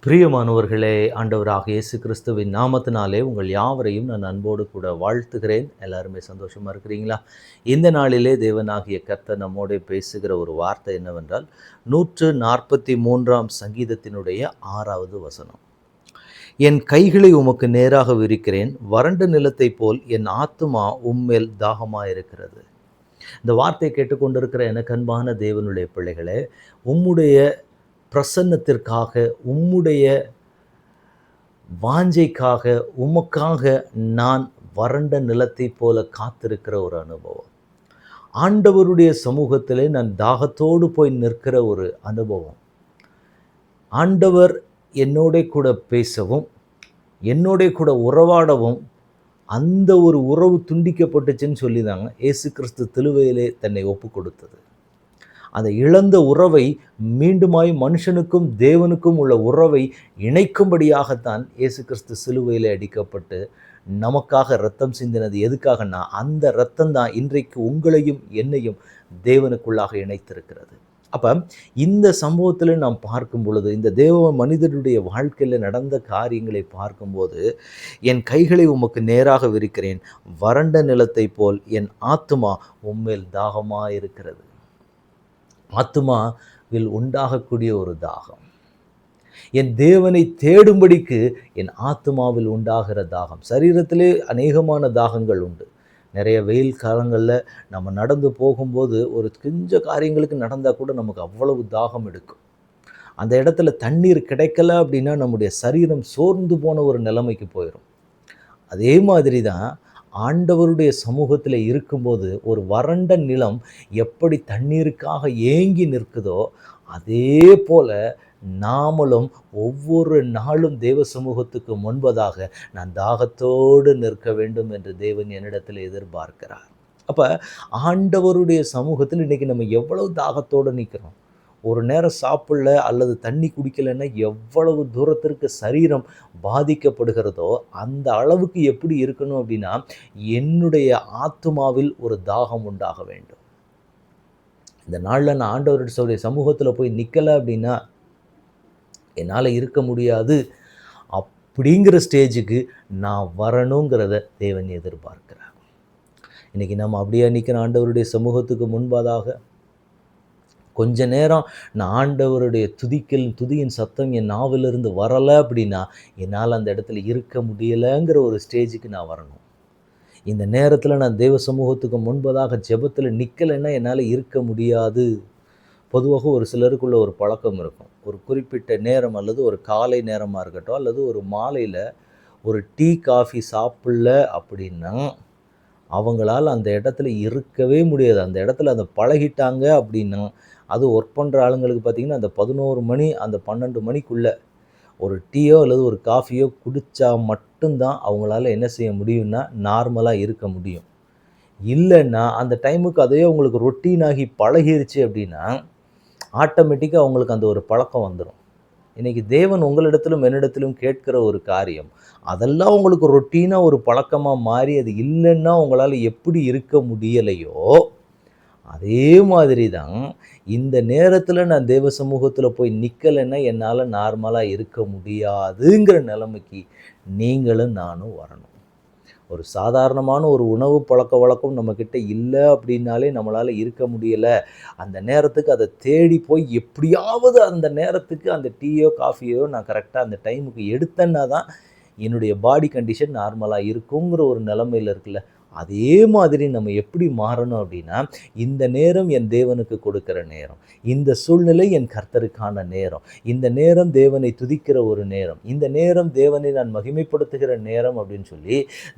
பிரியமானவர்களே, ஆண்டவராக இயேசு கிறிஸ்துவின் நாமத்தினாலே உங்கள் யாவரையும் நான் அன்போடு கூட வாழ்த்துகிறேன். எல்லாருமே சந்தோஷமா இருக்கிறீங்களா? இந்த நாளிலே தேவனாகிய கர்த்தர் நம்மோடு பேசுகிற ஒரு வார்த்தை என்னவென்றால், 143ஆம் சங்கீதத்தினுடைய 6வது வசனம். என் கைகளை உமக்கு நேராக விரிக்கிறேன், வறண்ட நிலத்தைப் போல் என் ஆத்துமா உம்மேல் தாகமாயிருக்கிறது. இந்த வார்த்தையை கேட்டுக்கொண்டிருக்கிற எனக்கு அன்பான தேவனுடைய பிள்ளைகளே, உம்முடைய பிரசன்னத்திற்காக, உம்முடைய வாஞ்சைக்காக, உமக்காக நான் வறண்ட நிலத்தைப் போல காத்திருக்கிற ஒரு அனுபவம். ஆண்டவருடைய சமூகத்திலே நான் தாகத்தோடு போய் நிற்கிற ஒரு அனுபவம். ஆண்டவர் என்னோட கூட பேசவும், என்னோட கூட உறவாடவும், அந்த ஒரு உறவு துண்டிக்கப்பட்டுச்சுன்னு சொல்லி தாங்க இயேசு கிறிஸ்து சிலுவையிலே தன்னை ஒப்பு கொடுத்தது. அந்த இழந்த உறவை மீண்டுமாய் மனுஷனுக்கும் தேவனுக்கும் உள்ள உறவை இணைக்கும்படியாகத்தான் இயேசு கிறிஸ்து சிலுவையில் அடிக்கப்பட்டு நமக்காக இரத்தம் சிந்தினது. எதுக்காகனா, அந்த இரத்தம் தான் இன்றைக்கு உங்களையும் என்னையும் தேவனுக்குள்ளாக இணைத்திருக்கிறது. அப்போ இந்த சம்பவத்தில் நாம் பார்க்கும் பொழுது, இந்த தேவ மனிதனுடைய வாழ்க்கையில் நடந்த காரியங்களை பார்க்கும்போது, என் கைகளை உமக்கு நேராக விரிக்கிறேன், வறண்ட நிலத்தை போல் என் ஆத்துமா உம்மேல் தாகமாக இருக்கிறது. ஆத்துமாவில் உண்டாகக்கூடிய ஒரு தாகம், என் தேவனை தேடும்படிக்கு என் ஆத்துமாவில் உண்டாகிற தாகம். சரீரத்திலே அநேகமான தாகங்கள் உண்டு. நிறைய வெயில் காலங்களில் நம்ம நடந்து போகும்போது ஒரு கொஞ்சம் காரியங்களுக்கு நடந்தால் கூட நமக்கு அவ்வளவு தாகம் எடுக்கும். அந்த இடத்துல தண்ணீர் கிடைக்கல அப்படின்னா நம்முடைய சரீரம் சோர்ந்து போன ஒரு நிலைமைக்கு போயிடும். அதே மாதிரி தான் ஆண்டவருடைய சமூகத்தில் இருக்கும்போது ஒரு வறண்ட நிலம் எப்படி தண்ணீருக்காக ஏங்கி நிற்குதோ, அதே போல நாமளும் ஒவ்வொரு நாளும் தேவ சமூகத்துக்கு முன்பதாக நான் தாகத்தோடு நிற்க வேண்டும் என்று தேவன் என்னிடத்தில் எதிர்பார்க்கிறார். அப்போ ஆண்டவருடைய சமூகத்தில் இன்றைக்கி நம்ம எவ்வளவு தாகத்தோடு நிற்கிறோம். ஒரு நேரம் சாப்பிடல அல்லது தண்ணி குடிக்கலைன்னா எவ்வளவு தூரத்திற்கு சரீரம் பாதிக்கப்படுகிறதோ, அந்த அளவுக்கு எப்படி இருக்கணும் அப்படின்னா, என்னுடைய ஆத்துமாவில் ஒரு தாகம் உண்டாக வேண்டும். இந்த நாளில் நான் ஆண்டவருடைய சமூகத்தில் போய் நிற்கலை அப்படின்னா என்னால் இருக்க முடியாது அப்படிங்கிற ஸ்டேஜுக்கு நான் வரணுங்கிறத தேவன் எதிர்பார்க்கிறார். இன்றைக்கி நம்ம அப்படியே நிற்கிற ஆண்டவருடைய சமூகத்துக்கு முன்பதாக கொஞ்ச நேரம் நான் ஆண்டவருடைய துதியின் சத்தம் என் நாவிலிருந்து வரலை அப்படின்னா என்னால் அந்த இடத்துல இருக்க முடியலைங்கிற ஒரு ஸ்டேஜுக்கு நான் வரணும். இந்த நேரத்தில் நான் தேவ சமூகத்துக்கு முன்பதாக ஜெபத்தில் நிற்கலைன்னா என்னால் இருக்க முடியாது. பொதுவாக ஒரு சிலருக்குள்ள ஒரு பழக்கம் இருக்கும். ஒரு குறிப்பிட்ட நேரம் அல்லது ஒரு காலை நேரமாக இருக்கட்டும் அல்லது ஒரு மாலையில் ஒரு டீ காஃபி சாப்பிடல அப்படின்னா அவங்களால் அந்த இடத்துல இருக்கவே முடியாது. அந்த இடத்துல அந்த பழகிட்டாங்க அப்படின்னா, அது ஒர்க் பண்ணுற ஆளுங்களுக்கு பார்த்திங்கன்னா, அந்த 11 மணி அந்த 12 மணிக்குள்ளே ஒரு டீயோ அல்லது ஒரு காஃபியோ குடித்தா மட்டும்தான் அவங்களால என்ன செய்ய முடியும்னா நார்மலாக இருக்க முடியும். இல்லைன்னா அந்த டைமுக்கு அதே அவங்களுக்கு ரொட்டீனாகி பழகிருச்சு அப்படின்னா ஆட்டோமேட்டிக்காக அவங்களுக்கு அந்த ஒரு பழக்கம் வந்துடும். இன்றைக்கி தேவன் உங்களிடத்திலும் என்னிடத்திலும் கேட்கிற ஒரு காரியம், அதெல்லாம் உங்களுக்கு ரொட்டீனாக ஒரு பழக்கமாக மாறி அது இல்லைன்னா உங்களால் எப்படி இருக்க முடியலையோ, அதே மாதிரி தான் இந்த நேரத்தில் நான் தேவ சமூகத்தில் போய் நிற்கலைன்னா என்னால் நார்மலாக இருக்க முடியாதுங்கிற நிலைமைக்கு நீங்களும் நானும் வரணும். ஒரு சாதாரணமான ஒரு உணவு பழக்க வழக்கம் நம்மக்கிட்ட இல்லை அப்படின்னாலே நம்மளால் இருக்க முடியலை. அந்த நேரத்துக்கு அதை தேடி போய் எப்படியாவது அந்த நேரத்துக்கு அந்த டீயோ காஃபியோ நான் கரெக்டாக அந்த டைமுக்கு எடுத்தேன்னா தான் என்னுடைய பாடி கண்டிஷன் நார்மலாக இருக்குங்கிற ஒரு நிலைமையில் இருக்குல்ல. அதே மாதிரி நம்ம எப்படி மாறணும் அப்படின்னா, இந்த நேரம் என் தேவனுக்கு கொடுக்கிற நேரம், இந்த சூழ்நிலை என் கர்த்தருக்கான நேரம், இந்த நேரம் தேவனை துதிக்கிற ஒரு நேரம், இந்த நேரம் தேவனை நான் மகிமைப்படுத்துகிற நேரம் அப்படின்னு சொல்லி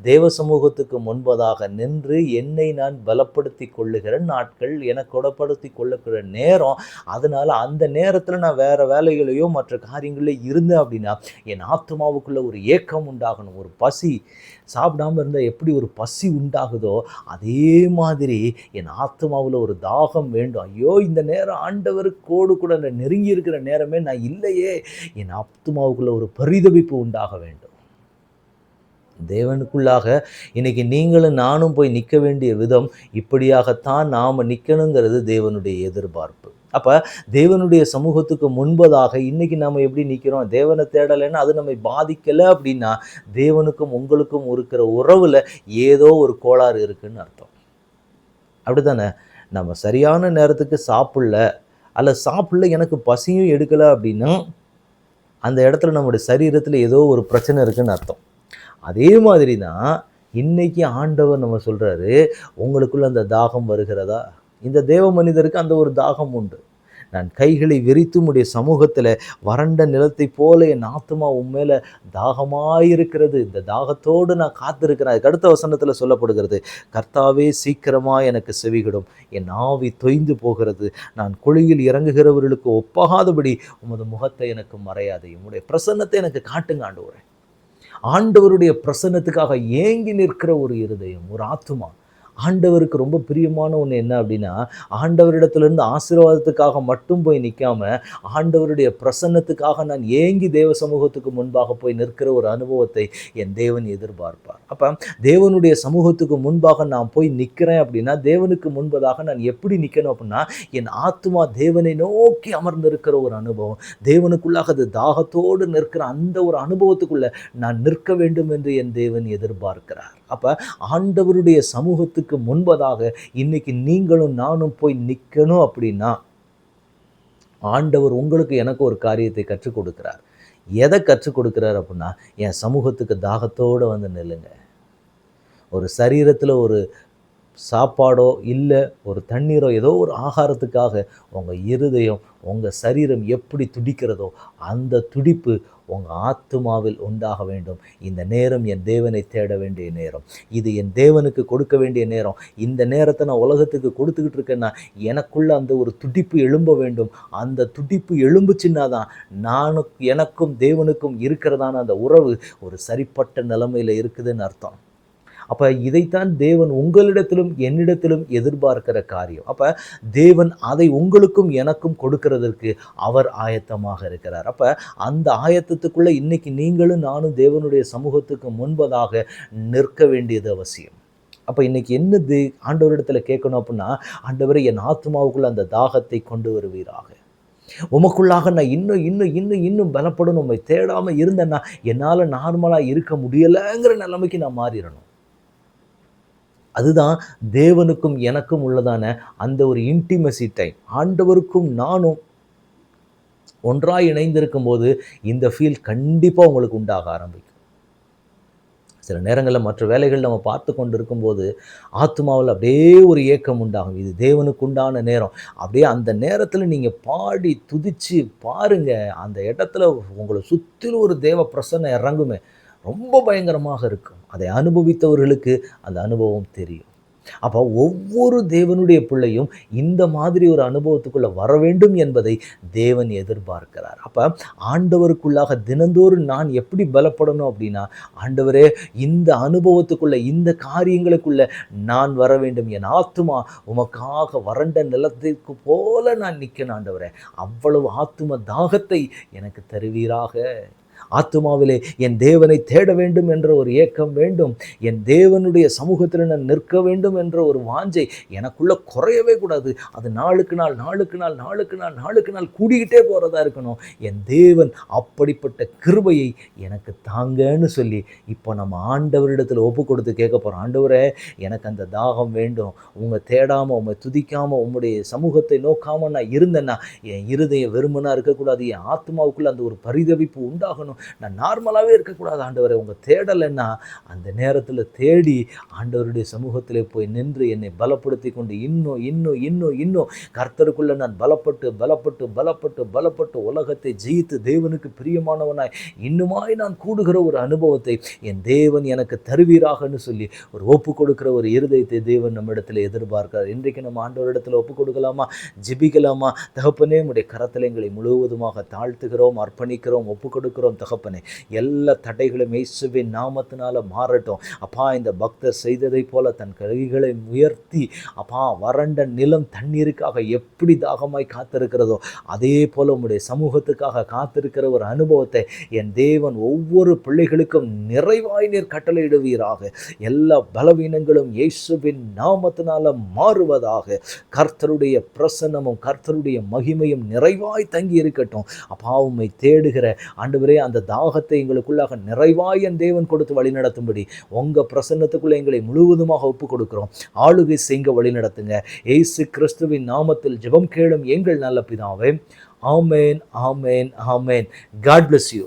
தேவ சமூகத்துக்கு முன்பதாக நின்று என்னை நான் பலப்படுத்தி கொள்ளுகிற நாட்கள், எனக்கு கொடப்படுத்தி கொள்ளுகிற நேரம். அதனால் அந்த நேரத்தில் நான் வேறு வேலைகளையோ மற்ற காரியங்களில் இருந்தேன் அப்படின்னா என் ஆத்மாவுக்குள்ளே ஒரு ஏக்கம் உண்டாகணும். ஒரு பசி, சாப்பிடாமல் இருந்தால் எப்படி ஒரு பசி உண்டாகுதோ அதே மாதிரி என் ஆத்மாவில் ஒரு தாகம் வேண்டும். ஐயோ, இந்த நேரம் ஆண்டவருக்கோடு கூட நெருங்கி இருக்கிற நேரமே நான் இல்லையே, என் ஆத்மாவுக்குள்ள ஒரு பரிதவிப்பு உண்டாக வேண்டும். தேவனுக்குள்ளாக இன்னைக்கு நீங்களும் நானும் போய் நிற்க வேண்டிய விதம் இப்படியாகத்தான் நாம் நிற்கணுங்கிறது தேவனுடைய எதிர்பார்ப்பு. அப்போ தேவனுடைய சமூகத்துக்கு முன்பதாக இன்னைக்கு நம்ம எப்படி நிற்கிறோம்? தேவனை தேடலைன்னா அது நம்மை பாதிக்கலை அப்படின்னா தேவனுக்கும் உங்களுக்கும் இருக்கிற உறவில் ஏதோ ஒரு கோளாறு இருக்குன்னு அர்த்தம். அப்படித்தானே? நம்ம சரியான நேரத்துக்கு சாப்பிடல, அல்ல சாப்பிடல எனக்கு பசியும் எடுக்கலை அப்படின்னா அந்த இடத்துல நம்முடைய சரீரத்தில் ஏதோ ஒரு பிரச்சனை இருக்குன்னு அர்த்தம். அதே மாதிரி தான் இன்னைக்கு ஆண்டவர் நம்ம சொல்கிறாரு, உங்களுக்குள்ள அந்த தாகம் வருகிறதா? இந்த தேவ மனிதருக்கு அந்த ஒரு தாகம் உண்டு. நான் கைகளை விரித்து உம்முடைய சமூகத்தில் வறண்ட நிலத்தை போல என் ஆத்துமா உண்மையில தாகமாயிருக்கிறது, இந்த தாகத்தோடு நான் காத்திருக்கிறேன். அதுக்கு அடுத்த வசனத்தில் சொல்லப்படுகிறது, கர்த்தாவே சீக்கிரமா எனக்கு செவிகொடும், என் ஆவி தொய்ந்து போகிறது, நான் குழியில் இறங்குகிறவர்களுக்கு ஒப்பாகாதபடி உமது முகத்தை எனக்கு மறையாதே, உம்முடைய பிரசன்னத்தை எனக்கு காட்டுங்க ஆண்டவரே. ஆண்டவருடைய பிரசன்னத்துக்காக ஏங்கி நிற்கிற ஒரு இருதயம், ஒரு ஆத்துமா. ஆண்டவருக்கு ரொம்ப பிரியமான ஒன்று என்ன அப்படின்னா, ஆண்டவரிடத்திலிருந்து ஆசீர்வாதத்துக்காக மட்டும் போய் நிற்காம, ஆண்டவருடைய பிரசன்னத்துக்காக நான் ஏங்கி தேவ சமூகத்துக்கு முன்பாக போய் நிற்கிற ஒரு அனுபவத்தை என் தேவன் எதிர்பார்ப்பார். அப்போ தேவனுடைய சமூகத்துக்கு முன்பாக நான் போய் நிற்கிறேன் அப்படின்னா, தேவனுக்கு முன்பதாக நான் எப்படி நிற்கணும் அப்படின்னா, என் ஆத்துமா தேவனை நோக்கி அமர்ந்திருக்கிற ஒரு அனுபவம், தேவனுக்குள்ளாக அது தாகத்தோடு நிற்கிற அந்த ஒரு அனுபவத்துக்குள்ள நான் நிற்க வேண்டும் என்று என் தேவன் எதிர்பார்க்கிறார். அப்போ ஆண்டவருடைய சமூகத்துக்கு முன்பதாக இன்னைக்கு நீங்களும் நானும் போய் நிற்கணும் அப்படின்னா, ஆண்டவர் உங்களுக்கு எனக்கு ஒரு காரியத்தை கற்றுக் கொடுக்கிறார். எதை கற்றுக் கொடுக்கிறார் அப்படின்னா, என் சமூகத்துக்கு தாகத்தோடு வந்து நில்லுங்க. ஒரு சரீரத்தில் ஒரு சாப்பாடோ இல்லை ஒரு தண்ணீரோ ஏதோ ஒரு ஆகாரத்துக்காக உங்கள் இருதயம் உங்கள் சரீரம் எப்படி துடிக்கிறதோ அந்த துடிப்பு உங்கள் ஆத்துமாவில் உண்டாக வேண்டும். இந்த நேரம் என் தேவனை தேட வேண்டிய நேரம், இது என் தேவனுக்கு கொடுக்க வேண்டிய நேரம். இந்த நேரத்தை நான் உலகத்துக்கு கொடுத்துக்கிட்டு இருக்கேன்னா எனக்குள்ள அந்த ஒரு துடிப்பு எழும்ப வேண்டும். அந்த துடிப்பு எழும்புச்சுன்னா தான் எனக்கும் தேவனுக்கும் இருக்கிறதான அந்த உறவு ஒரு சரிப்பட்ட நிலைமையில் இருக்குதுன்னு அர்த்தம். அப்போ இதைத்தான் தேவன் உங்களிடத்திலும் என்னிடத்திலும் எதிர்பார்க்கிற காரியம். அப்போ தேவன் அதை உங்களுக்கும் எனக்கும் கொடுக்கிறதற்கு அவர் ஆயத்தமாக இருக்கிறார். அப்போ அந்த ஆயத்தத்துக்குள்ளே இன்னைக்கு நீங்களும் நானும் தேவனுடைய சமூகத்துக்கு முன்பதாக நிற்க வேண்டியது அவசியம். அப்போ இன்னைக்கு என்ன ஆண்டவரிடத்தில் கேட்கணும் அப்படின்னா, ஆண்டவரை என் ஆத்மாவுக்குள்ள அந்த தாகத்தை கொண்டு வருவீராக. உமக்குள்ளாக நான் இன்னும் இன்னும் இன்னும் இன்னும் பலப்படணும். உண்மை தேடாமல் இருந்தேன்னா என்னால் நார்மலாக இருக்க முடியலைங்கிற நிலைமைக்கு நான் மாறிடணும். அதுதான் தேவனுக்கும் எனக்கும் உள்ளதான அந்த ஒரு இன்டிமசி டைம். ஆண்டவருக்கும் நானும் ஒன்றாய் இணைந்திருக்கும் போது இந்த ஃபீல் கண்டிப்பாக உங்களுக்கு உண்டாக ஆரம்பிக்கும். சில நேரங்களில் மற்ற வேலைகள் நம்ம பார்த்து கொண்டு இருக்கும்போது ஆத்மாவில் அப்படியே ஒரு ஏக்கம் உண்டாகும். இது தேவனுக்கு உண்டான நேரம். அப்படியே அந்த நேரத்தில் நீங்கள் பாடி துதிச்சு பாருங்க, அந்த இடத்துல உங்களை சுற்றிலும் ஒரு தேவ பிரசன்னம் இறங்குமே, ரொம்ப பயங்கரமாக இருக்கும். அதை அனுபவித்தவர்களுக்கு அந்த அனுபவம் தெரியும். அப்போ ஒவ்வொரு தேவனுடைய பிள்ளையும் இந்த மாதிரி ஒரு அனுபவத்துக்குள்ளே வர வேண்டும் என்பதை தேவன் எதிர்பார்க்கிறார். அப்போ ஆண்டவருக்குள்ளாக தினந்தோறும் நான் எப்படி பலப்படணும் அப்படின்னா, ஆண்டவரே இந்த அனுபவத்துக்குள்ளே இந்த காரியங்களுக்குள்ளே நான் வர வேண்டும். என் ஆத்துமா உமக்காக வறண்ட நிலத்திற்கு போல நான் நிற்கணும் ஆண்டவரே. அவ்வளவு ஆத்தும தாகத்தை எனக்கு தருவீராக. ஆத்துமாவிலே என் தேவனை தேட வேண்டும் என்ற ஒரு ஏக்கம் வேண்டும். என் தேவனுடைய சமூகத்தில் நான் நிற்க வேண்டும் என்ற ஒரு வாஞ்சை எனக்குள்ள குறையவே கூடாது. அது நாளுக்கு நாள் நாளுக்கு நாள் நாளுக்கு நாள் நாளுக்கு நாள் கூடிக்கிட்டே போகிறதா இருக்கணும். என் தேவன் அப்படிப்பட்ட கிருபையை எனக்கு தாங்கன்னு சொல்லி இப்போ நம்ம ஆண்டவரிடத்தில் ஒப்பு கொடுத்து கேட்க போகிறோம். ஆண்டவரே, எனக்கு அந்த தாகம் வேண்டும். உங்கள் தேடாமல் உங்களை துதிக்காமல் உங்களுடைய சமூகத்தை நோக்காமல் நான் இருந்தேன்னா என் இருதயம் வெறுமனாக இருக்கக்கூடாது. என் ஆத்மாவுக்குள்ள அந்த ஒரு பரிதவிப்பு உண்டாகணும். நான் நார்மலாகவே இருக்கக்கூடாது. ஆண்டவரை, உங்கள் தேடலைன்னா அந்த நேரத்தில் தேடி ஆண்டவருடைய சமூகத்தில் போய் நின்று என்னை பலப்படுத்தி கொண்டு இன்னும் இன்னும் இன்னும் இன்னும் கர்த்தருக்குள்ளே நான் பலப்பட்டு பலப்பட்டு பலப்பட்டு பலப்பட்டு உலகத்தை ஜெயித்து தேவனுக்கு பிரியமானவனாய் இன்னுமாய் நான் கூடுகிற ஒரு அனுபவத்தை என் தேவன் எனக்கு தருவீராகன்னு சொல்லி ஒரு ஒப்பு கொடுக்குற ஒரு இருதயத்தை தேவன் நம்ம இடத்துல எதிர்பார்க்கிறார். இன்றைக்கு நம்ம ஆண்டவரிடத்தில் ஒப்பு கொடுக்கலாமா, ஜெபிக்கலாமா? தகப்பனே, உம்முடைய கரத்தில் எங்களை முழுவதுமாக தாழ்த்துகிறோம், அர்ப்பணிக்கிறோம், ஒப்பு கொடுக்கிறோம். ஜெபிக்கிறோம் தகப்பனே. எல்லா தடைகளும் இயேசுவின் நாமத்தினால மாறட்டும். அப்பா, இந்த பக்தர் செய்ததை போல தன் கைகளை உயர்த்தி அப்பா, வறண்ட நிலம் தண்ணீருக்காக எப்படி தாகமாய் காத்திருக்கிறதோ அதே போல உம்முடைய சமூகத்துக்காக காத்திருக்கிற ஒரு அனுபவத்தை என் தேவன் ஒவ்வொரு பிள்ளைகளுக்கும் நிறைவாய் நீர் கட்டளையிடுவீராக. எல்லா பலவீனங்களும் இயேசுவின் நாமத்தினால மாறுவதாக. கர்த்தருடைய பிரசன்னமும் கர்த்தருடைய மகிமையும் நிறைவாய் தங்கி இருக்கட்டும். அப்பா, உம்மை தேடுகிற ஆண்டவரே, அந்த தாகத்தை எங்களுக்குள்ளாக நிறைவாய் என் தேவன் கொடுத்து வழிநடத்தும்படி உங்க பிரசன்னத்துக்குள்ள எங்களை முழுவதுமாக ஒப்பு கொடுக்கிறோம். ஆளுகை செய்ய வழிநடத்துங்க. இயேசு கிறிஸ்துவின் நாமத்தில் ஜெபம் கேளும் எங்கள் நல்ல பிதாவே. ஆமென், ஆமென், ஆமென். God bless you.